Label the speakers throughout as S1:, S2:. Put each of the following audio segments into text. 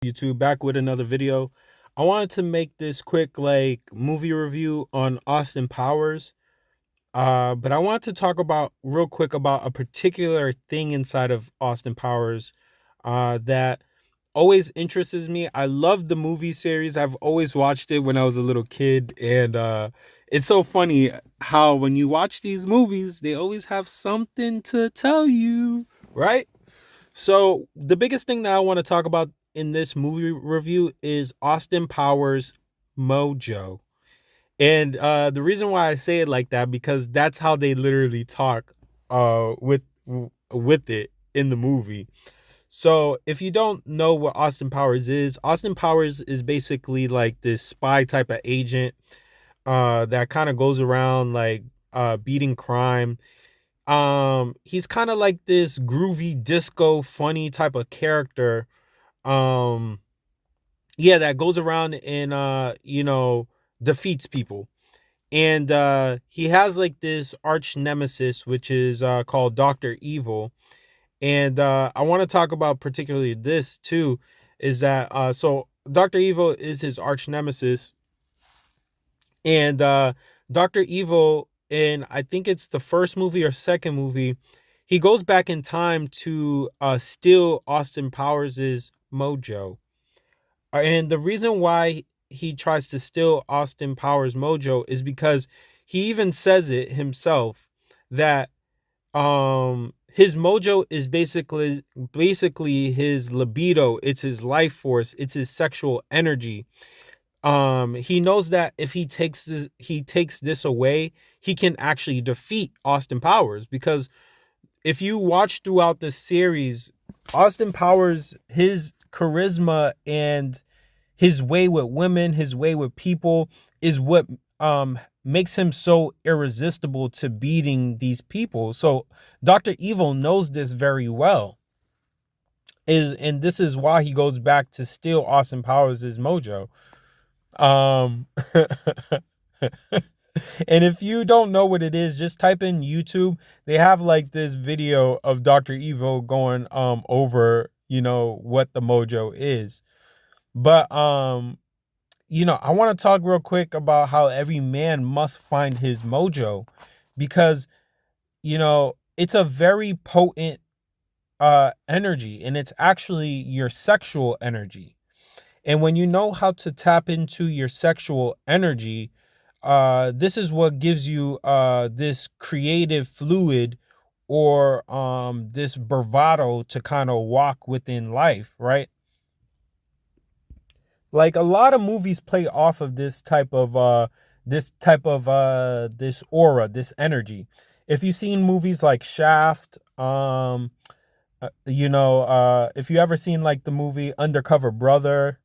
S1: YouTube, back with another video. I wanted to make this quick movie review on Austin Powers. But I wanted to talk about real quick about a particular thing inside of Austin Powers that always interests me. I love the movie series. I've always watched it when I was a little kid, and it's so funny how when you watch these movies, they always have something to tell you, right? So the biggest thing that I want to talk about in this movie review is Austin Powers Mojo. And the reason why I say it like that because that's how they literally talk with it in the movie. So if you don't know what Austin Powers is basically like this spy type of agent that kind of goes around beating crime. He's kind of like this groovy disco funny type of character. Um yeah, that goes around and defeats people. And he has like this arch nemesis which is called Dr. Evil. And I want to talk about particularly this too is that so Dr. Evil is his arch nemesis. And Dr. Evil, in I think it's the first movie or second movie, he goes back in time to steal Austin Powers' mojo. And the reason why he tries to steal Austin Powers' mojo is because he even says it himself that his mojo is basically his libido, it's his life force, it's his sexual energy. He knows that if he takes this away, he can actually defeat Austin Powers. Because if you watch throughout the series, Austin Powers, his charisma and his way with women, his way with people is what makes him so irresistible to beating these people. So Dr. Evil knows this very well. And this is why he goes back to steal Austin Powers' mojo. Um And if you don't know what it is, just type in YouTube. They have like this video of Dr. Evil going over, what the mojo is. But I want to talk real quick about how every man must find his mojo because, it's a very potent energy, and it's actually your sexual energy. And when you know how to tap into your sexual energy, this is what gives you this creative fluid or this bravado to kind of walk within life, right? Like a lot of movies play off of this aura, this energy. If you've seen movies like Shaft, if you ever seen like the movie Undercover Brother,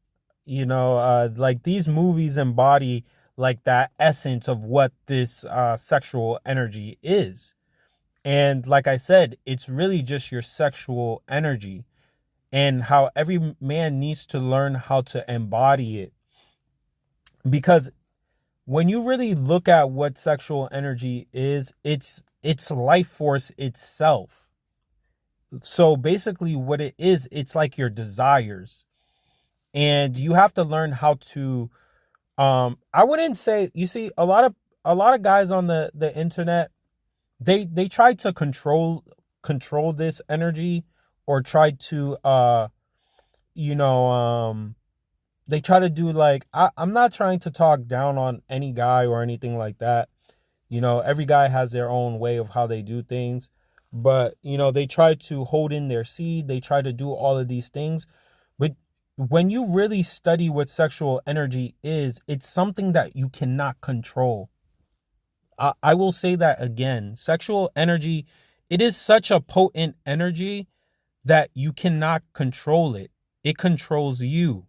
S1: like these movies embody like that essence of what this sexual energy is. And like I said, it's really just your sexual energy, and how every man needs to learn how to embody it. Because when you really look at what sexual energy is, it's life force itself. So basically what it is, it's like your desires. And you have to learn how to I wouldn't say, you see, a lot of guys on the internet, they try to control this energy, or try to you know they try to do like, I'm not trying to talk down on any guy or anything like that. Every guy has their own way of how they do things. But they try to hold in their seed, they try to do all of these things. But when you really study what sexual energy is, it's something that you cannot control. I will say that again. Sexual energy, it is such a potent energy that you cannot control it. It controls you.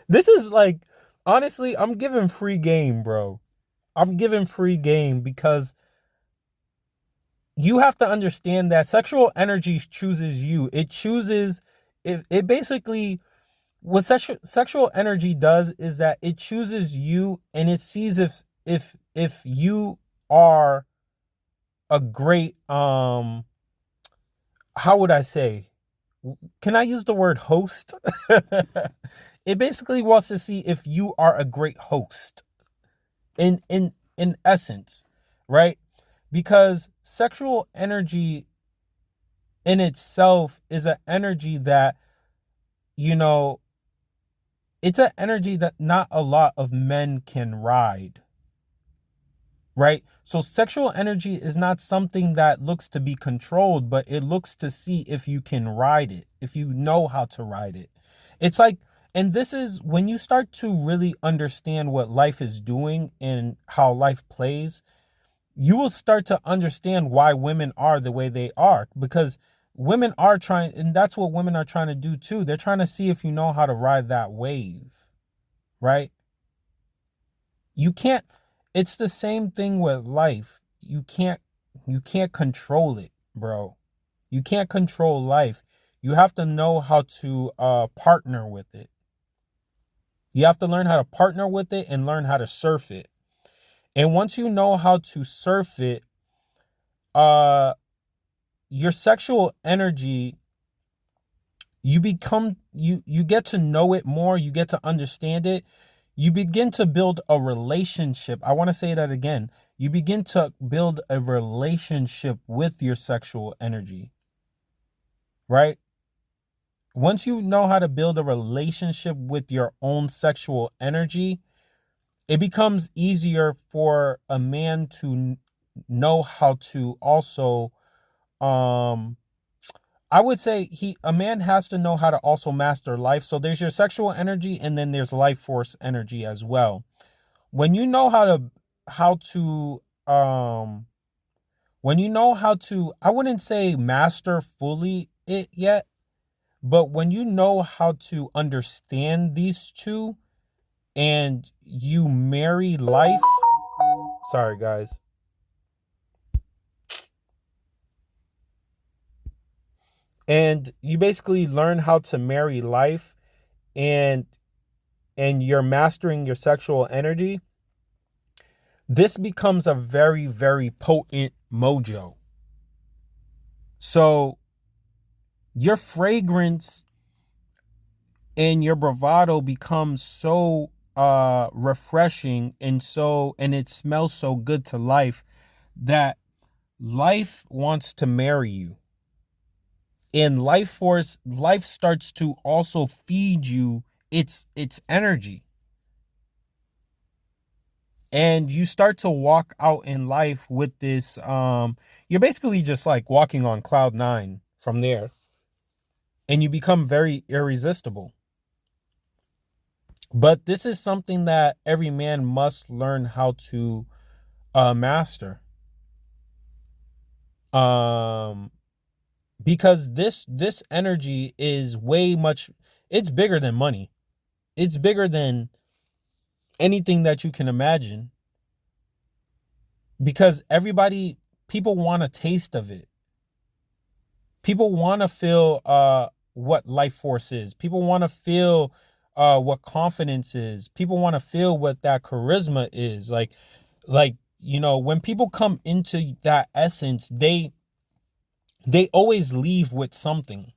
S1: This is like, honestly, I'm giving free game, bro. I'm giving free game because you have to understand that sexual energy chooses you. It chooses, it basically, what sexual energy does is that it chooses you, and it sees if you are a great how would I say? can I use the word host? It basically wants to see if you are a great host in essence, right? Because sexual energy in itself is an energy that, you know, it's an energy that not a lot of men can ride, right? So sexual energy is not something that looks to be controlled, but it looks to see if you can ride it, if you know how to ride it. It's like, and this is when you start to really understand what life is doing and how life plays, you will start to understand why women are the way they are, because women are trying, and that's what women are trying to do too. They're trying to see if you know how to ride that wave, right? You can't, it's the same thing with life. You can't control it, bro. You can't control life. You have to know how to partner with it. You have to learn how to partner with it and learn how to surf it. And once you know how to surf it, uh your sexual energy, you get to know it more, you get to understand it. You begin to build a relationship. I want to say that again. You begin to build a relationship with your sexual energy, right? Once you know how to build a relationship with your own sexual energy, it becomes easier for a man to know how to also, um I would say a man has to know how to also master life. So there's your sexual energy and then there's life force energy as well. When you know how to when you know how to, I wouldn't say master fully it yet, but when you know how to understand these two and you marry life, sorry guys, and you basically learn how to marry life, and you're mastering your sexual energy, this becomes a very, very potent mojo. So your fragrance and your bravado becomes so refreshing, and it smells so good to life that life wants to marry you. And life starts to also feed you its energy. And you start to walk out in life with this, you're basically just like walking on cloud nine from there, and you become very irresistible. But this is something that every man must learn how to master, um because this energy is way much, it's bigger than money, it's bigger than anything that you can imagine, because people want a taste of it. People want to feel what life force is. People want to feel what confidence is. People want to feel what that charisma is. When people come into that essence, they always leave with something.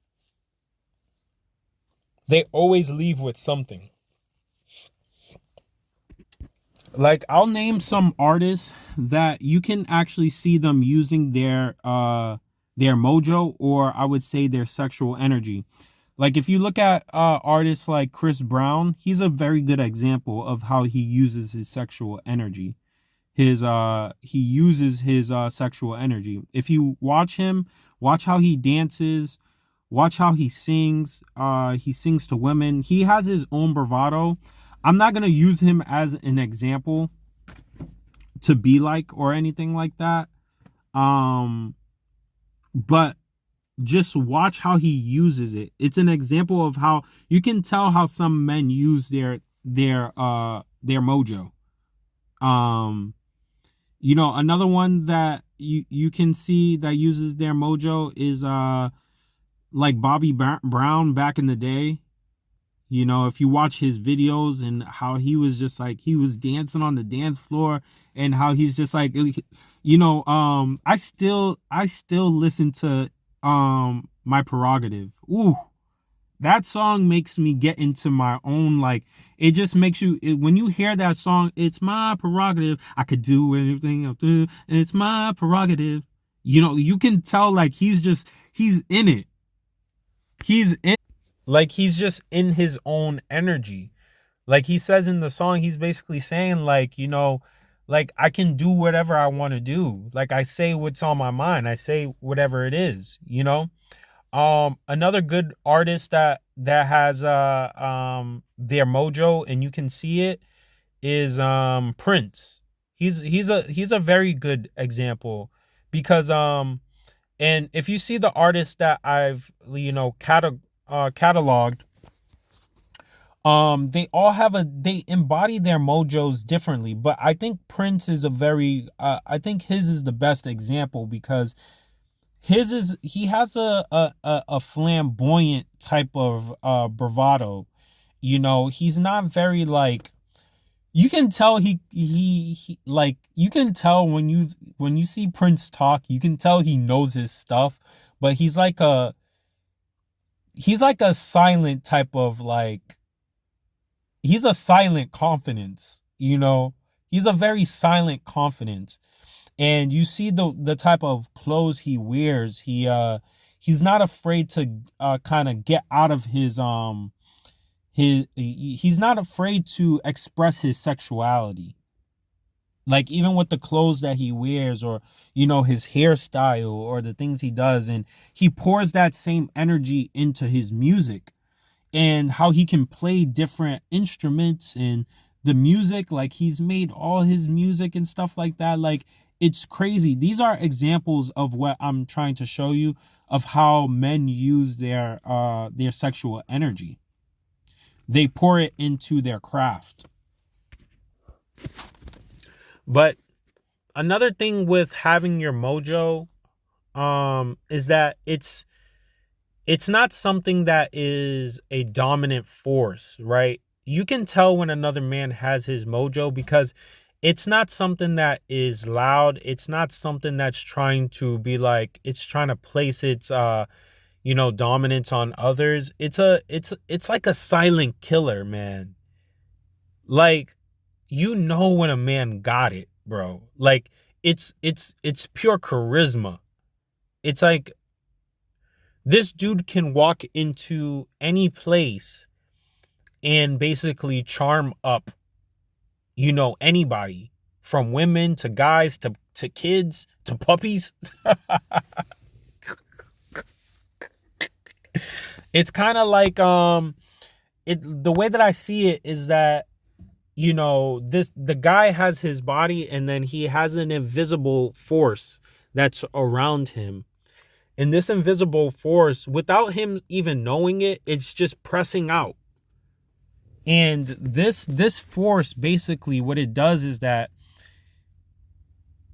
S1: They always leave with something. Like, I'll name some artists that you can actually see them using their mojo, or I would say their sexual energy. Like, if you look at artists like Chris Brown, he's a very good example of how he uses his sexual energy. He uses his sexual energy. If you watch him, watch how he dances, watch how he sings to women. He has his own bravado. I'm not going to use him as an example to be like or anything like that. But just watch how he uses it. It's an example of how you can tell how some men use their mojo. Another one that you can see that uses their mojo is like Bobby Brown back in the day. If you watch his videos and how he was just like, he was dancing on the dance floor, and how he's just like, I still listen to My Prerogative. Ooh, That song makes me get into my own, like, it just makes you when you hear that song, it's my prerogative. I could do anything I do. It's my prerogative. You can tell like he's in it. Like he's just in his own energy. Like he says in the song, he's basically saying like, like I can do whatever I want to do. Like I say what's on my mind. I say whatever it is. Another good artist that has their mojo and you can see it is Prince. He's a very good example because and if you see the artists that I've cataloged, they all they embody their mojos differently, but I think Prince is a very I think his is the best example because he has a flamboyant type of bravado. He's not very like, you can tell he like, you can tell when you see Prince talk, you can tell he knows his stuff, but he's like a silent type of like, he's a silent confidence. He's a very silent confidence, and you see the type of clothes he wears. He's not afraid to kind of get out of he's not afraid to express his sexuality, like even with the clothes that he wears, or his hairstyle, or the things he does, and he pours that same energy into his music, and how he can play different instruments and the music. Like he's made all his music and stuff like that. Like it's crazy. These are examples of what I'm trying to show you, of how men use their sexual energy. They pour it into their craft. But another thing with having your mojo is that it's not something that is a dominant force, right? You can tell when another man has his mojo because it's not something that is loud. It's not something that's trying to be like, it's trying to place its dominance on others. It's like a silent killer, man. Like, when a man got it, bro. Like it's pure charisma. It's like this dude can walk into any place and basically charm up, anybody, from women to guys to kids to puppies. It's kind of like the way that I see it is that the guy has his body, and then he has an invisible force that's around him. And this invisible force, without him even knowing it, it's just pressing out. And this force, basically what it does is that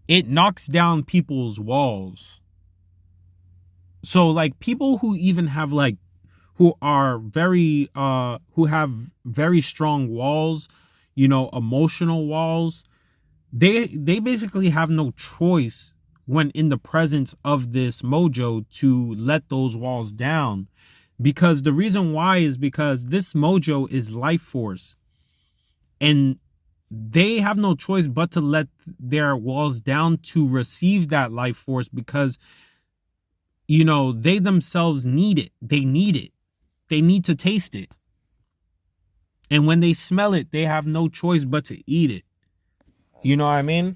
S1: it knocks down people's walls. So like people who even have like, who have very strong walls, emotional walls, they basically have no choice when in the presence of this mojo to let those walls down. Because the reason why is because this mojo is life force, and they have no choice but to let their walls down to receive that life force, because they themselves need it. They need it. They need to taste it. And when they smell it, they have no choice but to eat it. You know what I mean?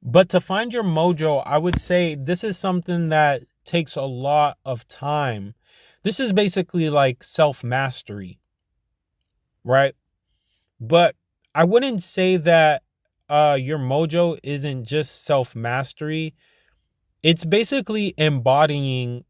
S1: But to find your mojo, I would say this is something that takes a lot of time. This is basically like self-mastery, right? But I wouldn't say that your mojo isn't just self-mastery. It's basically embodying,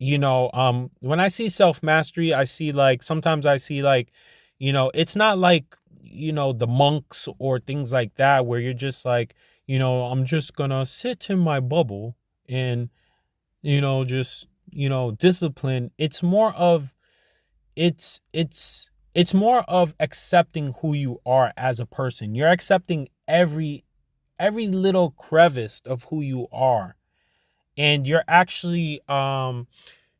S1: when I see self-mastery, I see like, sometimes I see like, it's not like, the monks or things like that, where you're just like, I'm just gonna sit in my bubble and, just, discipline. It's more of accepting who you are as a person. You're accepting every little crevice of who you are. and you're actually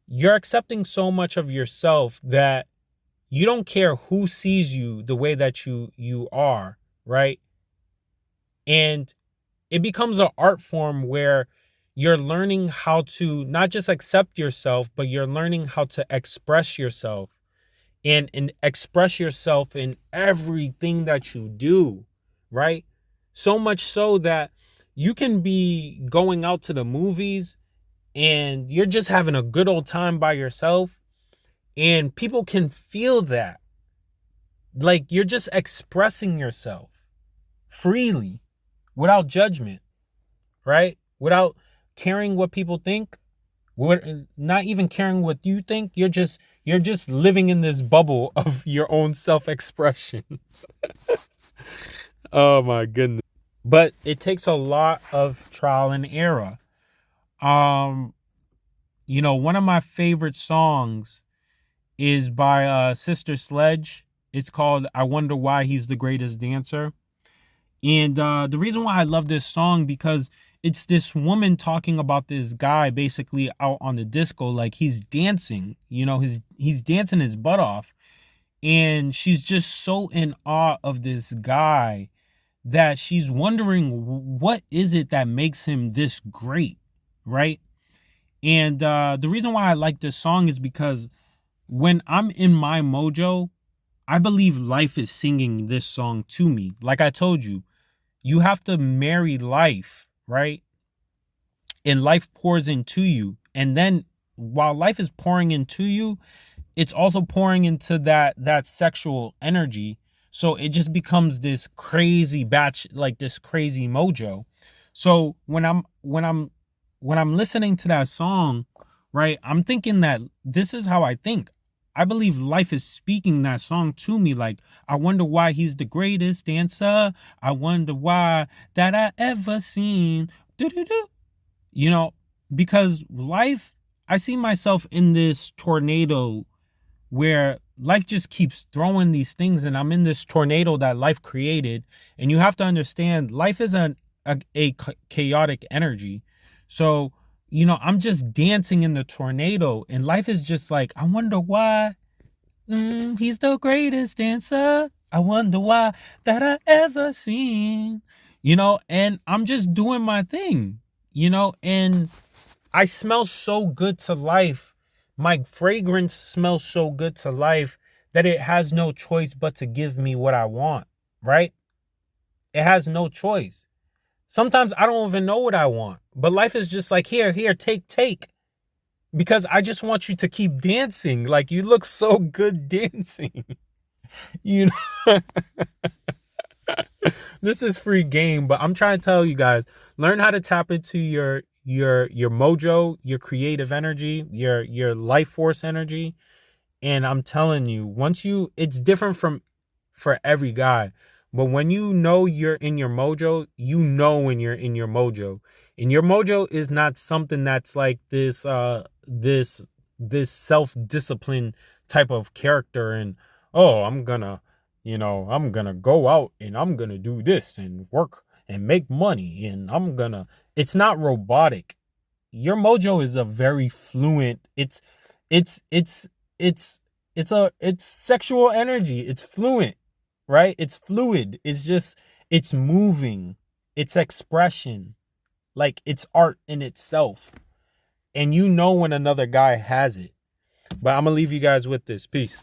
S1: you're accepting so much of yourself that you don't care who sees you the way that you are, right? And it becomes an art form where you're learning how to not just accept yourself, but you're learning how to express yourself and express yourself in everything that you do, right? So much so that you can be going out to the movies and you're just having a good old time by yourself, and people can feel that. Like you're just expressing yourself freely without judgment, right? Without caring what people think, not even caring what you think. You're just living in this bubble of your own self-expression. Oh my goodness. But it takes a lot of trial and error. Um, one of my favorite songs is by Sister Sledge. It's called I Wonder Why He's the Greatest Dancer. And the reason why I love this song, because it's this woman talking about this guy basically out on the disco, like he's dancing, he's dancing his butt off. And she's just so in awe of this guy that she's wondering what is it that makes him this great, right? And the reason why I like this song is because when I'm in my mojo, I believe life is singing this song to me. Like I told you, you have to marry life, right? And life pours into you. And then while life is pouring into you, it's also pouring into that sexual energy. So it just becomes this crazy batch, like this crazy mojo. So when I'm listening to that song, right, I'm thinking that this is how I think. I believe life is speaking that song to me. Like, I wonder why he's the greatest dancer. I wonder why that I ever seen. Do-do-do. You know, because life, I see myself in this tornado where life just keeps throwing these things, and I'm in this tornado that life created. And you have to understand, life is a chaotic energy. So, I'm just dancing in the tornado, and life is just like, I wonder why he's the greatest dancer. I wonder why that I ever seen. And I'm just doing my thing, and I smell so good to life. My fragrance smells so good to life that it has no choice but to give me what I want, right? It has no choice. Sometimes I don't even know what I want, but life is just like, here, take. Because I just want you to keep dancing. Like, you look so good dancing. you know, this is free game, but I'm trying to tell you guys, learn how to tap into your mojo, your creative energy, your life force energy. And I'm telling you, it's different for every guy. But when you know you're in your mojo, you know when you're in your mojo. And your mojo is not something that's like this self-discipline type of character, and oh, I'm gonna go out and I'm gonna do this and work and make money, and it's not robotic. Your mojo is a very fluent, it's it's it's it's sexual energy. It's fluent, right? It's fluid. It's moving. It's expression. Like, it's art in itself. And you know when another guy has it. But I'm gonna leave you guys with this. Peace.